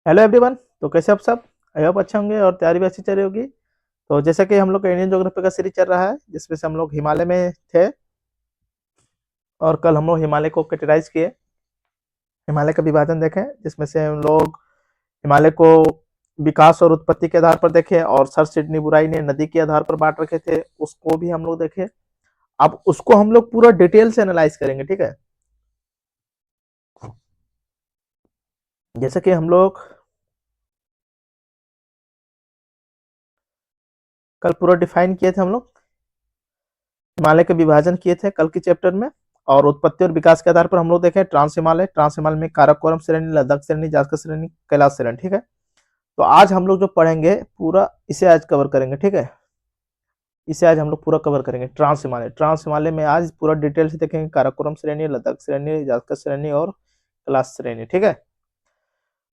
Hello everyone. तो कैसे आप सब? आई होप अच्छे होंगे और तैयारी भी अच्छी चल रही होगी। तो जैसे कि हम लोग का इंडियन ज्योग्राफी का सीरीज चल रहा है जिसमें से हम लोग हिमालय में थे और कल हम लोग हिमालय को कैटेगराइज किए, हिमालय का विभाजन देखें जिसमें से हम लोग हिमालय को विकास और उत्पत्ति के आधार पर देखे और सर सिडनी बुराई ने नदी के आधार पर बांट रखे थे, उसको भी हम लोग देखे। अब उसको हम लोग पूरा डिटेल से एनालाइज करेंगे, ठीक है। जैसे कि हम लोग कल पूरा डिफाइन किए थे, हम लोग हिमालय के विभाजन किए थे कल के चैप्टर में। और उत्पत्ति और विकास के आधार पर हम लोग देखें ट्रांस हिमालय में काराकोरम श्रेणी, लद्दाख श्रेणी, जास्कर श्रेणी, कैलाश श्रेणी, ठीक है। तो आज हम लोग जो पढ़ेंगे पूरा इसे आज कवर करेंगे, ठीक है। इसे आज हम लोग पूरा कवर करेंगे। ट्रांस हिमालय में आज पूरा डिटेल से देखेंगे काराकोरम श्रेणी, लद्दाख श्रेणी, जास्कर श्रेणी और कैलाश श्रेणी, ठीक है।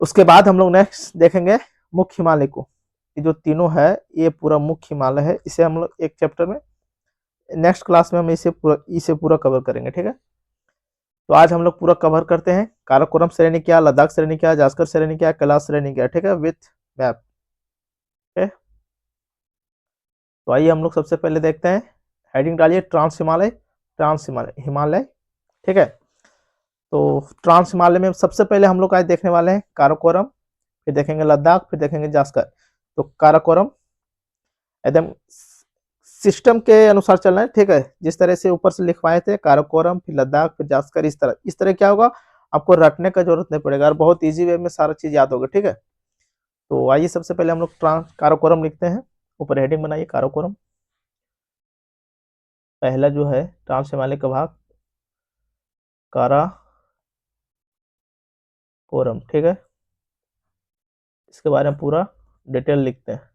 उसके बाद हम लोग नेक्स्ट देखेंगे मुख्य हिमालय को। ये जो तीनों है ये पूरा मुख्य हिमालय है, इसे हम लोग एक चैप्टर में नेक्स्ट क्लास में हम इसे पूरा कवर करेंगे, ठीक है। तो आज हम लोग पूरा कवर करते हैं काराकोरम श्रेणी क्या, लद्दाख श्रेणी क्या, जास्कर श्रेणी क्या, कैलाश श्रेणी क्या, ठीक है, विथ मैप। तो आइए हम लोग सबसे पहले देखते हैं। हेडिंग डालिए ट्रांस हिमालय, ठीक है। तो ट्रांस हिमालय में सबसे पहले हम लोग आज देखने वाले हैं काराकोरम, फिर देखेंगे लद्दाख, फिर देखेंगे जास्कर। तो काराकोरम एकदम सिस्टम के अनुसार चलना है, ठीक है। जिस तरह से ऊपर से लिखवाए थे काराकोरम, फिर लद्दाख, फिर जास्कर, इस तरह क्या होगा, आपको रटने का जरूरत नहीं पड़ेगा और बहुत इजी वे में सारा चीज याद होगा, ठीक है। तो आइए सबसे पहले हम लोग काराकोरम लिखते हैं। ऊपर हेडिंग बनाइए काराकोरम। पहला जो है ट्रांस हिमालय का भाग काराकोरम, ठीक है। इसके बारे में पूरा डिटेल लिखते हैं।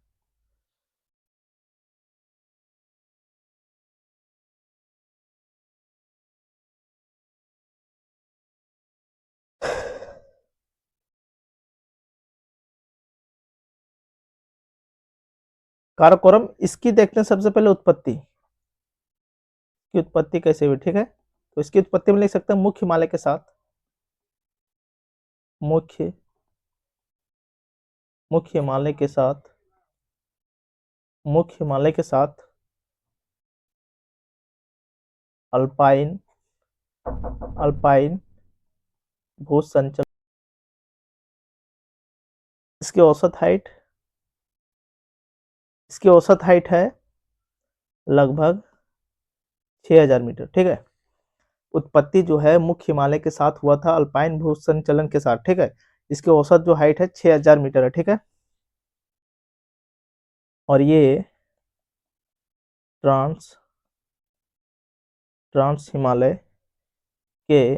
काराकोरम इसकी देखते हैं सबसे पहले उत्पत्ति, की उत्पत्ति कैसे हुई, ठीक है। तो इसकी उत्पत्ति में लिख सकते हैं मुख्य हिमालय के साथ, मुख्य मुख्य हिमालय के साथ मुख्य हिमालय के साथ अल्पाइन अल्पाइन भूसंचल। इसकी औसत हाइट इसकी औसत हाइट है लगभग 6000 मीटर, ठीक है। उत्पत्ति जो है मुख्य हिमालय के साथ हुआ था अल्पाइन भूसंचलन के साथ, ठीक है। इसकी औसत जो हाइट है 6000 मीटर है, ठीक है। और ये ट्रांस ट्रांस हिमालय के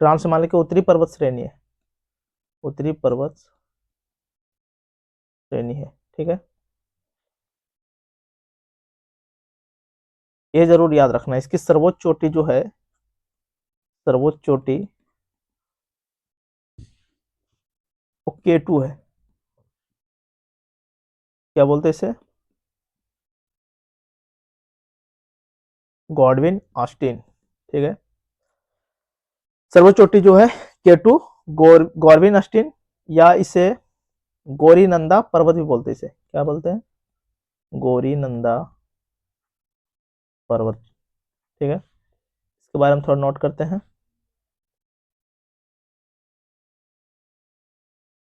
ट्रांस हिमालय के उत्तरी पर्वत श्रेणी है, उत्तरी पर्वत श्रेणी है, ठीक है। ये जरूर याद रखना, इसकी सर्वोच्च चोटी जो है, सर्वोच्च चोटी वो K2 है। क्या बोलते हैं इसे? गॉडविन ऑस्टिन, ठीक है। सर्वोच्च चोटी जो है K2 गॉर्विन ऑस्टिन, या इसे गोरीनंदा पर्वत भी बोलते हैं। इसे क्या बोलते हैं? गोरीनंदा पर्वत, ठीक है। इसके बारे में थोड़ा नोट करते हैं।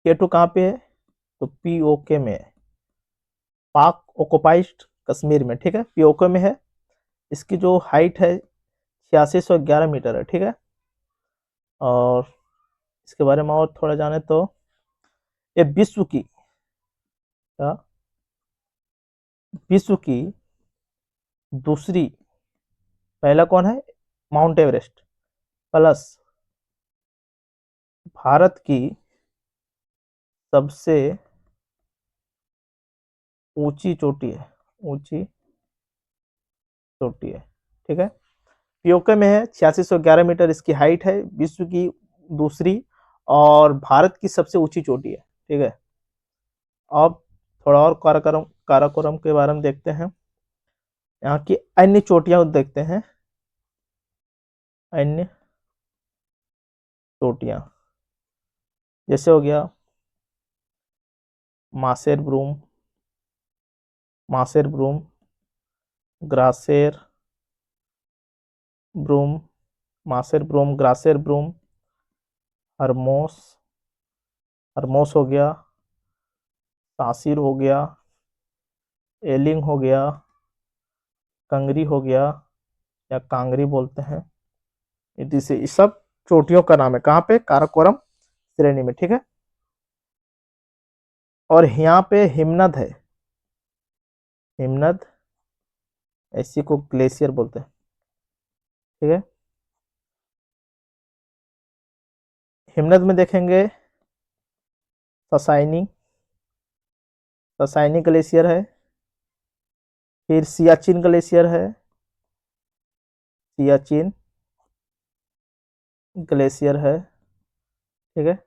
K2 कहाँ पे है? तो POK में है, पाक ऑक्युपाइड कश्मीर में, ठीक है। POK में है। इसकी जो हाइट है 8611 मीटर है, ठीक है। और इसके बारे में और थोड़ा जाने तो ये क्या विश्व की दूसरी, पहला कौन है? माउंट एवरेस्ट, प्लस भारत की सबसे ऊंची चोटी है, ऊंची चोटी है, ठीक है। पीओके में है, 8611 मीटर इसकी हाइट है, विश्व की दूसरी और भारत की सबसे ऊंची चोटी है, ठीक है। अब थोड़ा और काराकोरम के बारे में देखते हैं। यहाँ की अन्य चोटियां देखते हैं, अन्य चोटियां, जैसे हो गया Masherbrum, Masherbrum, Gasherbrum, Masherbrum, Gasherbrum, Haramosh, Haramosh हो गया, तासीर हो गया, एलिंग हो गया, कंगरी हो गया या कांगरी बोलते हैं। ये सब चोटियों का नाम है, कहाँ पे? काराकोरम श्रेणी में, ठीक है। और यहाँ पे हिमनद है, हिमनद, इसी को ग्लेशियर बोलते हैं, ठीक है। हिमनद में देखेंगे ससाइनी, ससाइनी ग्लेशियर है, फिर सियाचिन ग्लेशियर है, सियाचिन ग्लेशियर है, ठीक है।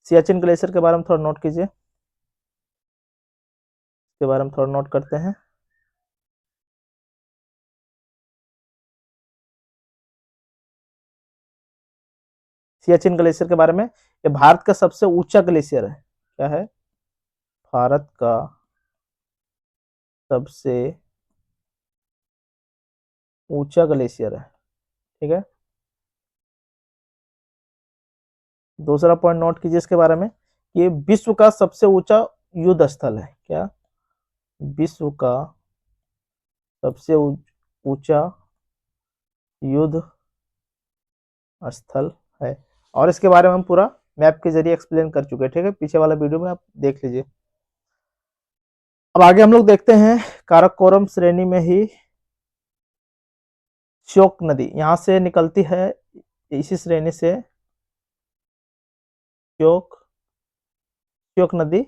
सियाचिन ग्लेशियर के बारे में थोड़ा नोट कीजिए, इसके बारे में थोड़ा नोट करते हैं। सियाचिन ग्लेशियर के बारे में, ये भारत का सबसे ऊंचा ग्लेशियर है। क्या है? भारत का सबसे ऊंचा ग्लेशियर है, ठीक है। दूसरा पॉइंट नोट कीजिए इसके बारे में, ये विश्व का सबसे ऊंचा युद्ध स्थल है। क्या? विश्व का सबसे ऊंचा युद्ध स्थल है। और इसके बारे में हम पूरा मैप के जरिए एक्सप्लेन कर चुके हैं, ठीक है, पीछे वाला वीडियो में आप देख लीजिए। अब आगे हम लोग देखते हैं काराकोरम श्रेणी में ही श्योक नदी यहां से निकलती है, इसी श्रेणी से श्योक, श्योक नदी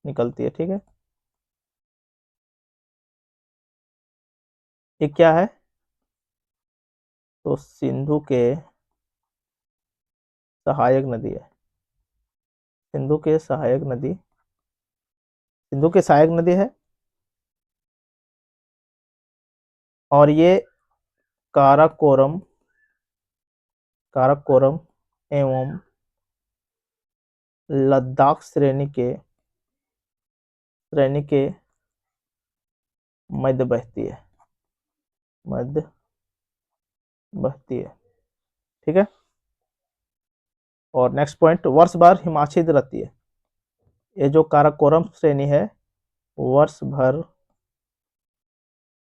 निकलती है, ठीक है। ये क्या है? तो सिंधु के सहायक नदी है, सिंधु के सहायक नदी, सिंधु के सहायक नदी है। और ये काराकोरम, काराकोरम एवं लद्दाख श्रेणी के मध्य बहती है, मध्य बहती है, ठीक है। और नेक्स्ट पॉइंट, वर्ष भर हिमाच्छिद रहती है। ये जो काराकोरम श्रेणी है वर्ष भर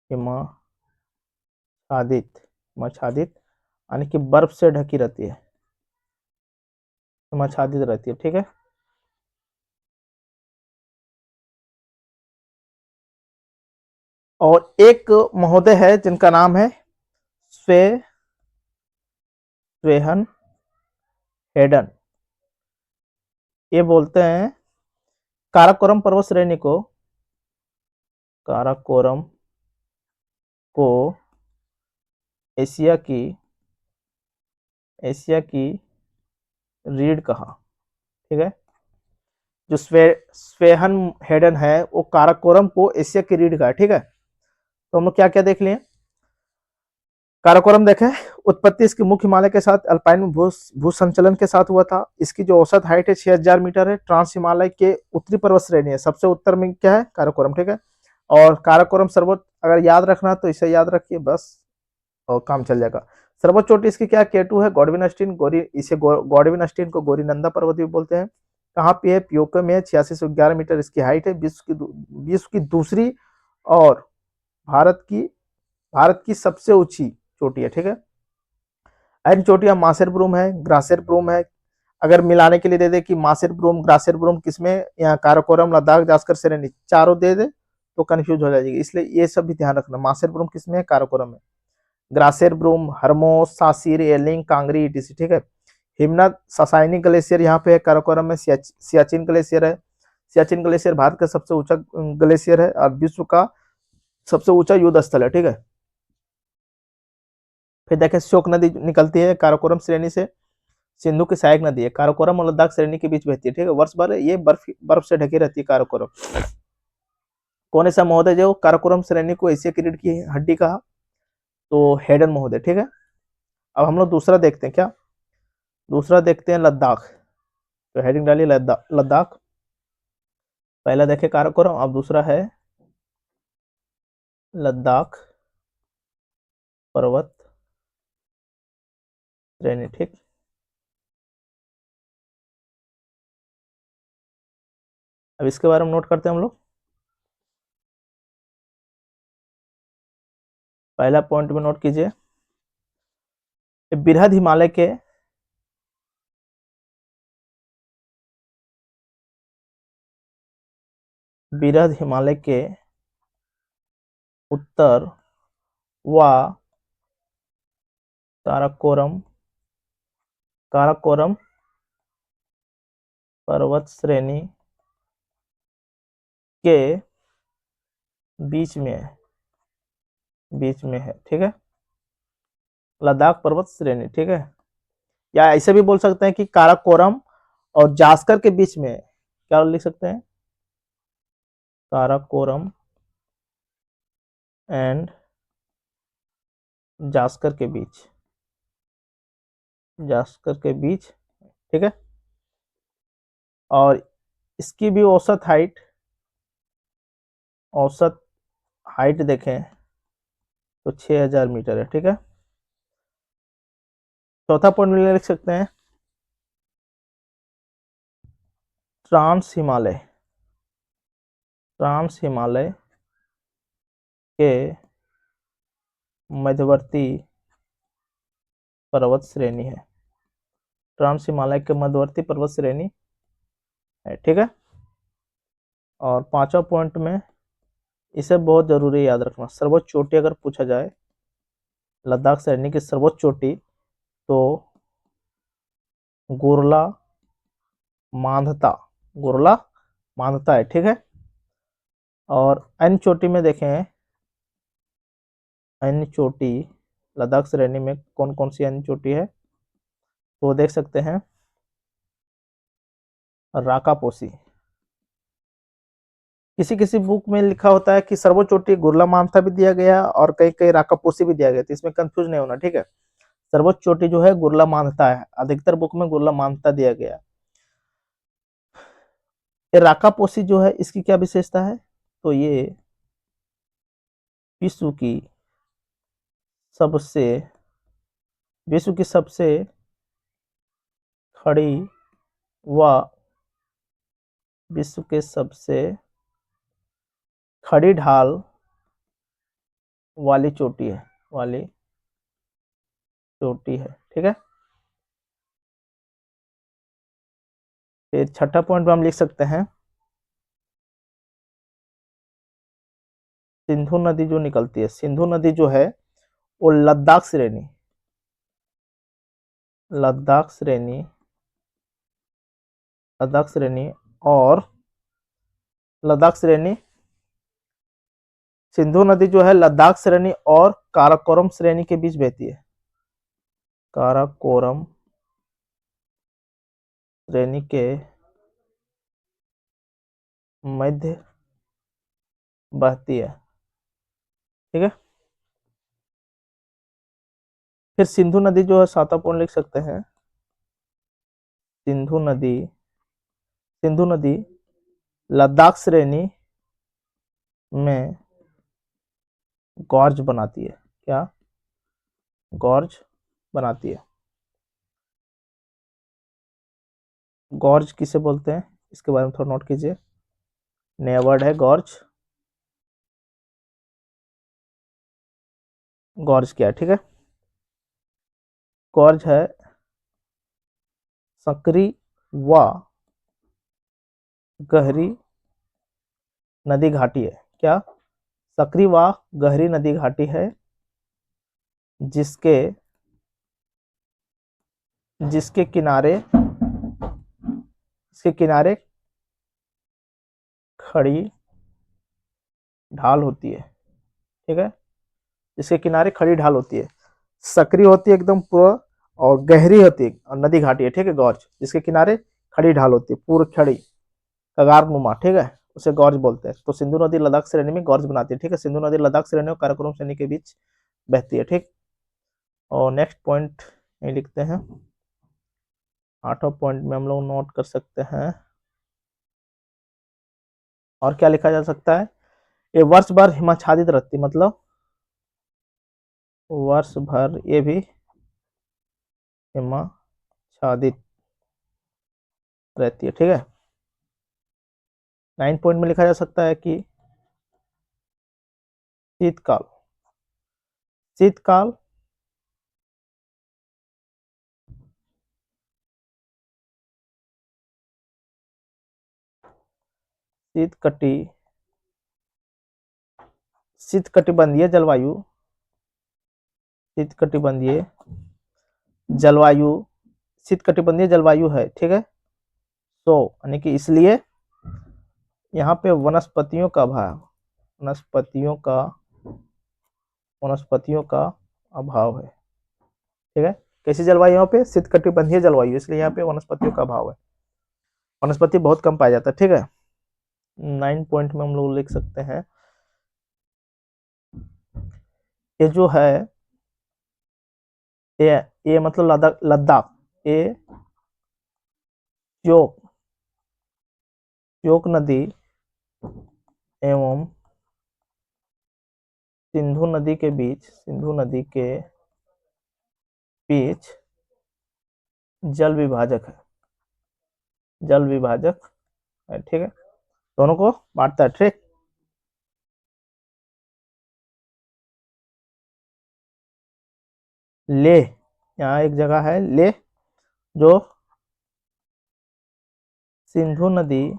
हिमाच्छादित, हिमाच्छादित यानी कि बर्फ से ढकी रहती है, हिमाच्छादित रहती है, ठीक है। और एक महोदय है जिनका नाम है स्वेहन हेडन। ये बोलते हैं काराकोरम पर्वत श्रेणी को, काराकोरम को एशिया की रीढ़ कहा, ठीक है। जो स्वेहन हेडन है वो काराकोरम को एशिया की रीढ़ कहा, ठीक है। तो हम लोग क्या क्या देख लिए? काराकोरम देखें, उत्पत्ति इसकी मुख्य हिमालय के साथ अल्पाइन भू संचलन के साथ हुआ था। इसकी जो औसत हाइट है 6000 मीटर है। ट्रांस हिमालय के उत्तरी पर्वत श्रेणी है, सबसे उत्तर में क्या है? काराकोरम, ठीक है। और काराकोरम सर्वोच्च, अगर याद रखना तो इसे याद रखिए बस और काम चल जाएगा। सर्वोच्च चोटी इसकी क्या? K2 है, गॉडविन अस्टीन, इसे गॉडविन अस्टीन को गोरीनंदा पर्वत भी बोलते हैं। कहाँ पे है? प्योके में, 8611 मीटर इसकी हाइट है। विश्व की दूसरी और भारत की सबसे ऊंची चोटी है, ठीक है। अन्य चोटियां मासेर ब्रूम है, ग्रासेर ब्रूम है। अगर मिलाने के लिए दे दे कि मासेर ब्रूम, ग्रासेर ब्रूम किसमें, यहाँ काराकोरम, लद्दाख, जास्कर श्रेणी, चारों दे दे तो कंफ्यूज हो जाएगी, इसलिए ये सब भी ध्यान रखना। मासेर ब्रूम किसमें है? काराकोरम में। ग्रासेर ब्रूम, हरमोस, सासिर, एलिंग, कांगरी, ईटीसी, ठीक है। हिमनद ससाइनी ग्लेशियर यहाँ पे है काराकोरम में। सियाचिन ग्लेशियर है, सियाचिन ग्लेशियर भारत का सबसे ऊंचा ग्लेशियर है और विश्व का सबसे ऊंचा युद्ध स्थल है, ठीक है। फिर देखें श्योक नदी निकलती है काराकोरम श्रेणी से, सिंधु की सहायक नदी है, काराकोरम और लद्दाख श्रेणी के बीच बहती है, ठीक है। वर्ष भर ये बर्फ से ढकी रहती है काराकोरम। कौन ऐसा महोदय जो काराकोरम श्रेणी को एशिया की रीढ़ की हड्डी कहा? तो हेडन महोदय, ठीक है। अब हम लोग दूसरा देखते हैं, क्या दूसरा देखते हैं? लद्दाख। तो हेडिंग डालिए लद्दाख। पहला देखे काराकोरम, अब दूसरा है लद्दाख पर्वत श्रेणी। ठीक, अब इसके बारे में नोट करते हैं हम लोग। पहला पॉइंट में नोट कीजिए, बृहद हिमालय के उत्तर व काराकोरम पर्वत श्रेणी के बीच में है। ठीक है, लद्दाख पर्वत श्रेणी। ठीक है, या ऐसे भी बोल सकते हैं कि काराकोरम और जास्कर के बीच में, क्या लिख सकते हैं, काराकोरम एंड जास्कर के बीच, ठीक है। और इसकी भी औसत हाइट देखें तो 6000 मीटर है। ठीक है, चौथा पॉइंट में लिख सकते हैं ट्रांस हिमालय के मध्यवर्ती पर्वत श्रेणी है। ट्रांस हिमालय के मध्यवर्ती पर्वत श्रेणी है। ठीक है, और पांचवा पॉइंट में, इसे बहुत जरूरी याद रखना, सर्वोच्च चोटी अगर पूछा जाए लद्दाख श्रेणी की सर्वोच्च चोटी, तो गुरला मांधता है। ठीक है, और अन्य चोटी में देखें, अन्य चोटी लद्दाख श्रेणी में कौन कौन सी अन्य चोटी है, तो देख सकते हैं राकापोसी। किसी किसी बुक में लिखा होता है कि सर्वोच्च चोटी गुरला मांधता भी दिया गया और कई कई राकापोसी भी दिया गया, तो इसमें कंफ्यूज नहीं होना। ठीक है, सर्वोच्च चोटी जो है गुरला मांधता है, अधिकतर बुक में गुरला मांधता दिया गया। ये राकापोसी जो है, इसकी क्या विशेषता है, तो ये विश्व की सबसे खड़ी व विश्व के सबसे खड़ी ढाल वाली चोटी है। ठीक है, फिर छठा पॉइंट में हम लिख सकते हैं सिंधु नदी जो निकलती है, सिंधु नदी जो है वो लद्दाख श्रेणी और लद्दाख श्रेणी सिंधु नदी जो है लद्दाख श्रेणी और काराकोरम श्रेणी के बीच बहती है। काराकोरम श्रेणी के मध्य बहती है। ठीक है, फिर सिंधु नदी जो है, सातवां पॉइंट लिख सकते हैं, सिंधु नदी लद्दाख श्रेणी में गॉर्ज बनाती है। क्या गॉर्ज बनाती है? गॉर्ज किसे बोलते हैं, इसके बारे में थोड़ा नोट कीजिए, नया वर्ड है गॉर्ज। गॉर्ज क्या है? ठीक है, गॉर्ज है सकरी व गहरी नदी घाटी है। क्या सकरी व गहरी नदी घाटी है जिसके किनारे खड़ी ढाल होती है। ठीक है, जिसके किनारे खड़ी ढाल होती है, सक्रिय होती है एकदम पूरा, और गहरी होती है और नदी घाटी है। ठीक है, गॉर्ज जिसके किनारे खड़ी ढाल होती है, पूरी खड़ी कगार नुमा। ठीक है, उसे गॉर्ज बोलते हैं। तो सिंधु नदी लद्दाख श्रेणी में गॉर्ज बनाती है। ठीक है, सिंधु नदी लद्दाख श्रेणी और काराकोरम श्रेणी के बीच बहती है। ठीक, और नेक्स्ट पॉइंट लिखते हैं 8वां पॉइंट में हम लोग नोट कर सकते हैं। और क्या लिखा जा सकता है, ये वर्ष भर हिमाच्छादित रहती, मतलब वर्ष भर ये भी हिमाच्छादित रहती है। ठीक है। 9 पॉइंट में लिखा जा सकता है कि शीतकाल, शीतकाल शीतकटी शीतकटिबंधीय जलवायु, शीतकटिबंधीय जलवायु, शीतकटिबंधीय जलवायु है। ठीक है। तो यानी कि इसलिए यहाँ पे वनस्पतियों का अभाव, वनस्पतियों का वनस्पतियों का अभाव है। ठीक है। कैसी जलवायु, यहाँ पे शीतकटिबंधीय जलवायु, इसलिए यहाँ पे वनस्पतियों का अभाव है, वनस्पति बहुत कम पाया जाता है। ठीक है। 9 पॉइंट में हम लोग लिख सकते हैं, ये जो है ये मतलब लद्दाख, लद्दाख ये श्योक, श्योक नदी एवं सिंधु नदी के बीच, सिंधु नदी के बीच जल विभाजक है, जल विभाजक है। ठीक है। दोनों को बांटता है। ठीक। लेह, यहाँ एक जगह है लेह, जो सिंधु नदी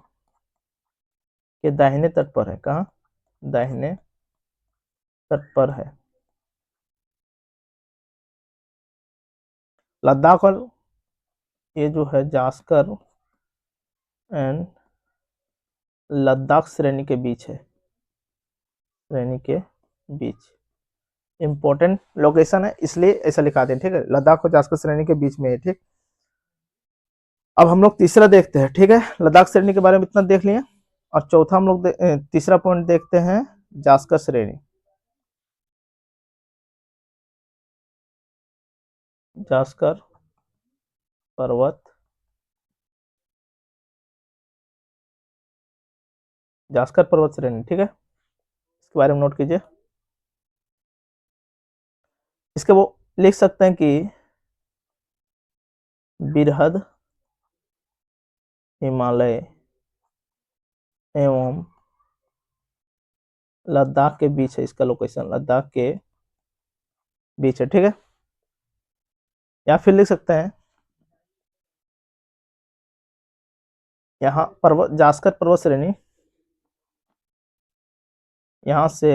के दाहिने तट पर है। कहाँ? दाहिने तट पर है। लद्दाख और ये जो है जास्कर एंड लद्दाख श्रेणी के बीच है, श्रेणी के बीच इंपॉर्टेंट लोकेशन है, इसलिए ऐसा लिखा दें। ठीक है। लद्दाख और जास्कर श्रेणी के बीच में है। ठीक। अब हम लोग तीसरा देखते हैं। ठीक है। लद्दाख श्रेणी के बारे में इतना देख लिए, और चौथा हम लोग तीसरा पॉइंट देखते हैं, जास्कर श्रेणी, जास्कर पर्वत, जास्कर पर्वत श्रेणी। ठीक है। इसके बारे में नोट कीजिए। इसके वो लिख सकते हैं कि बिरहद हिमालय एवं लद्दाख के बीच है, इसका लोकेशन लद्दाख के बीच है। ठीक है। या फिर लिख सकते हैं यहाँ पर्वत, जास्कर पर्वत श्रेणी यहाँ से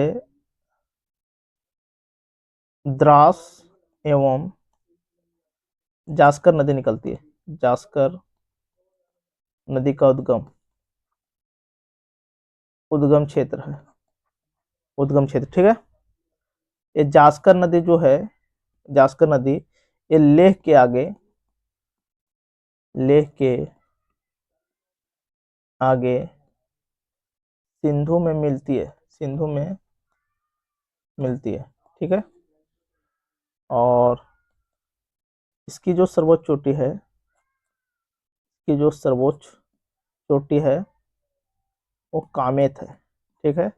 द्रास एवं जास्कर नदी निकलती है, जास्कर नदी का उद्गम, उद्गम क्षेत्र है, उद्गम क्षेत्र। ठीक है। ये जास्कर नदी जो है, जास्कर नदी ये लेह के आगे, लेह के आगे सिंधु में मिलती है, सिंधु में मिलती है। ठीक है। और इसकी जो सर्वोच्च चोटी है, इसकी जो सर्वोच्च चोटी है वो कामेत है। ठीक है।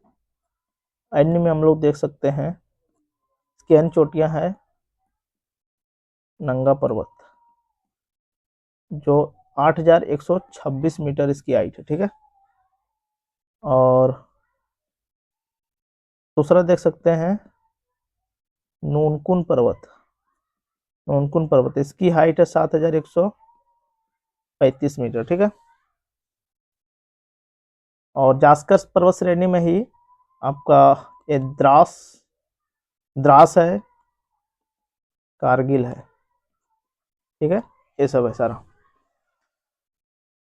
अन्य में हम लोग देख सकते हैं इसकी अन्य चोटियां हैं नंगा पर्वत, जो 8,126 मीटर इसकी हाइट है। ठीक है। और दूसरा देख सकते हैं नूनकुन पर्वत, नूनकुन पर्वत इसकी हाइट है 7,135 मीटर। ठीक है। और जास्कर पर्वत श्रेणी में ही आपका ये द्रास, द्रास है, कारगिल है। ठीक है। ये सब है सारा।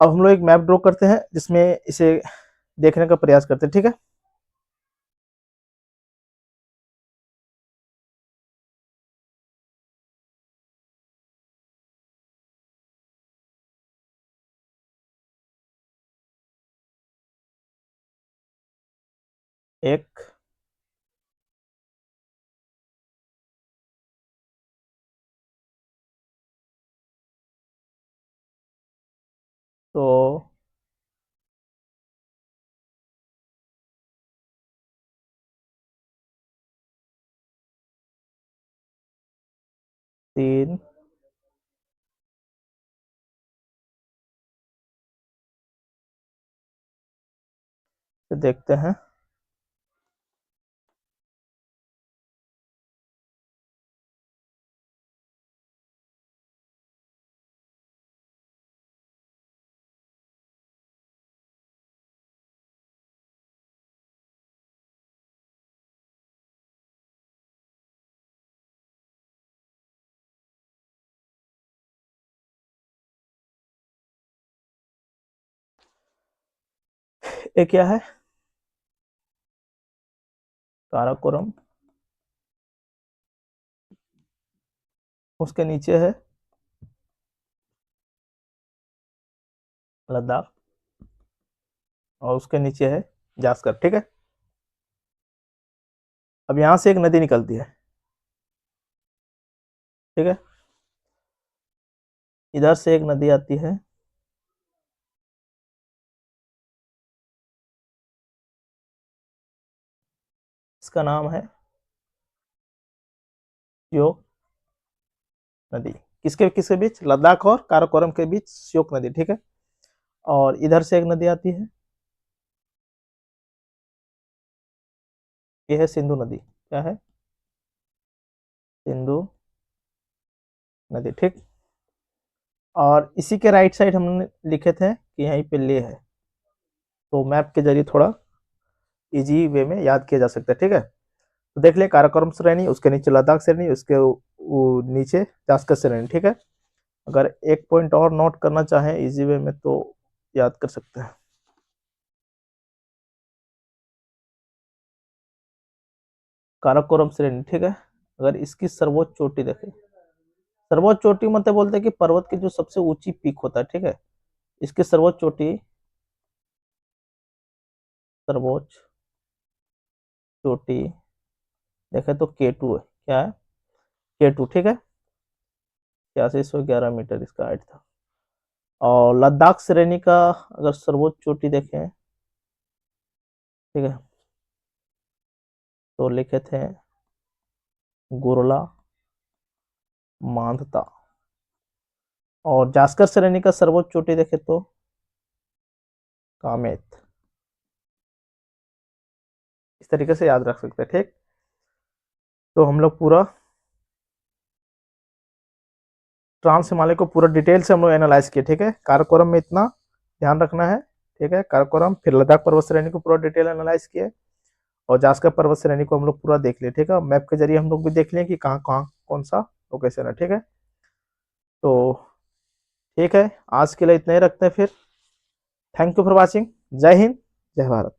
अब हम लोग एक मैप ड्रॉ करते हैं जिसमें इसे देखने का प्रयास करते हैं। ठीक है। एक तो तीन, तो देखते हैं। ये क्या है? काराकोरम, उसके नीचे है लद्दाख, और उसके नीचे है जास्कर। ठीक है, अब यहाँ से एक नदी निकलती है। ठीक है, इधर से एक नदी आती है, इसका नाम है श्योक नदी। किसके किसके बीच? लद्दाख और काराकोरम के बीच श्योक नदी। ठीक है, और इधर से एक नदी आती है, ये है सिंधु नदी। क्या है? सिंधु नदी। ठीक, और इसी के राइट साइड हमने लिखे थे कि यहीं पे ले है, तो मैप के जरिए थोड़ा इजी वे में याद किया जा सकता है। ठीक है, तो देख ले, काराकोरम श्रेणी, उसके नीचे लद्दाख श्रेणी, उसके नीचे जास्कर श्रेणी। ठीक है, अगर एक पॉइंट और नोट करना चाहें इजी वे में तो याद कर सकते हैं। काराकोरम श्रेणी, ठीक है, अगर इसकी सर्वोच्च चोटी देखें, सर्वोच्च चोटी मतलब बोलते हैं कि पर्वत की जो सबसे ऊंची पीक होता है। ठीक है, इसकी सर्वोच्च चोटी, सर्वोच्च चोटी देखें तो K2 है। क्या है? K2। ठीक है, 8611 मीटर इसका हाइट था। और लद्दाख श्रेणी का अगर सर्वोच्च चोटी देखें, ठीक है, तो लिखे थे गुरला मांधता। और जास्कर श्रेणी का सर्वोच्च चोटी देखे तो कामेत। इस तरीके से याद रख सकते हैं। ठीक, तो हम लोग पूरा ट्रांस हिमालय को पूरा डिटेल से हम लोग एनालाइज किए। ठीक है, काराकोरम में इतना ध्यान रखना है। ठीक है, काराकोरम, फिर लद्दाख पर्वत श्रेणी को पूरा डिटेल एनालाइज किए, और जास्कर पर्वत श्रेणी को हम लोग पूरा देख लिए। ठीक है, मैप के जरिए हम लोग भी देख लिए कि कहाँ कहाँ कौन सा लोकेशन है। ठीक है, तो ठीक है, आज के लिए इतना ही रखते हैं फिर। Thank you for watching. जय हिंद, जय भारत।